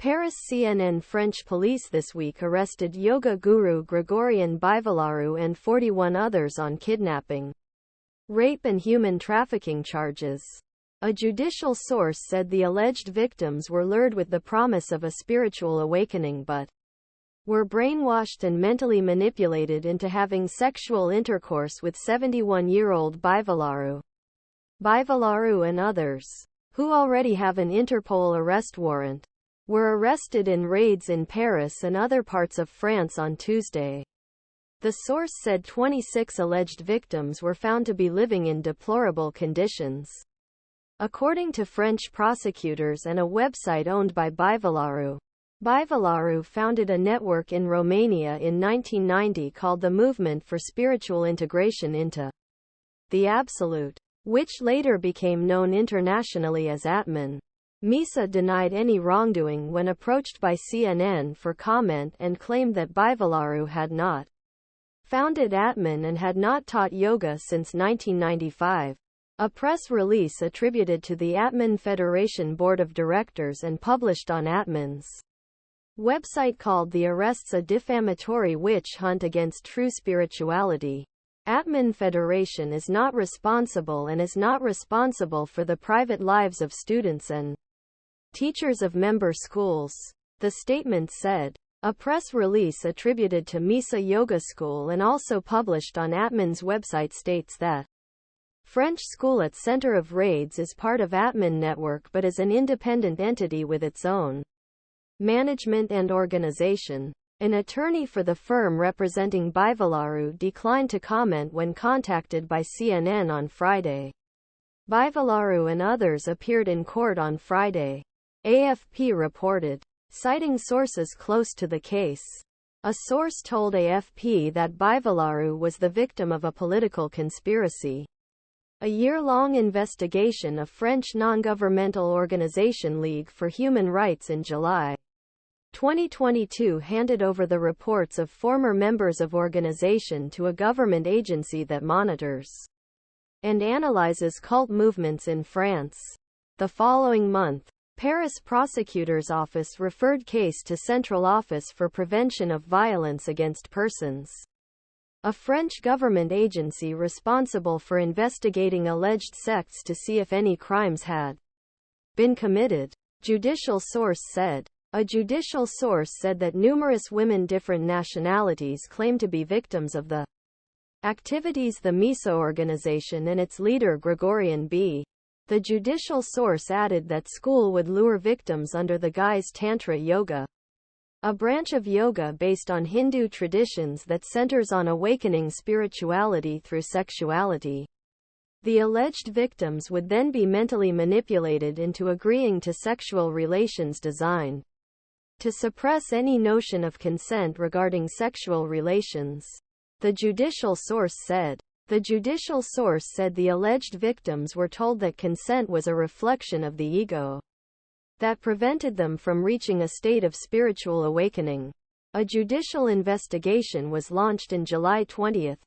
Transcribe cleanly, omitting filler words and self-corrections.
Paris. CNN. French police this week arrested yoga guru Gregorian Bivolaru and 41 others on kidnapping, rape and human trafficking charges. A judicial source said the alleged victims were lured with the promise of a spiritual awakening but were brainwashed and mentally manipulated into having sexual intercourse with 71-year-old Bivolaru. Bivolaru and others, who already have an Interpol arrest warrant, were arrested in raids in Paris and other parts of France on Tuesday. The source said 26 alleged victims were found to be living in deplorable conditions. According to French prosecutors and a website owned by Bivolaru, Bivolaru founded a network in Romania in 1990 called the Movement for Spiritual Integration into the Absolute, which later became known internationally as Atman. Misa denied any wrongdoing when approached by CNN for comment and claimed that Bivolaru had not founded Atman and had not taught yoga since 1995. A press release attributed to the Atman Federation Board of Directors and published on Atman's website called the arrests a defamatory witch hunt against true spirituality. Atman Federation is not responsible and is not responsible for the private lives of students and teachers of member schools, the statement said. A press release attributed to Misa Yoga School and also published on Atman's website states that French school at Center of Raids is part of Atman Network but is an independent entity with its own management and organization. An attorney for the firm representing Bivolaru declined to comment when contacted by CNN on Friday. Bivolaru and others appeared in court on Friday, AFP reported, citing sources close to the case. A source told AFP that Bivolaru was the victim of a political conspiracy. A year-long investigation of French non-governmental organization League for Human Rights in July 2022 handed over the reports of former members of organization to a government agency that monitors and analyzes cult movements in France. The following month, Paris Prosecutor's Office referred case to Central Office for Prevention of Violence Against Persons, a French government agency responsible for investigating alleged sects to see if any crimes had been committed. Judicial source said. A judicial source said that numerous women different nationalities claim to be victims of the activities the Misa organization and its leader Gregorian B. The judicial source added that school would lure victims under the guise Tantra Yoga, a branch of yoga based on Hindu traditions that centers on awakening spirituality through sexuality. The alleged victims would then be mentally manipulated into agreeing to sexual relations designed to suppress any notion of consent regarding sexual relations, the judicial source said. The judicial source said the alleged victims were told that consent was a reflection of the ego that prevented them from reaching a state of spiritual awakening. A judicial investigation was launched in July 20,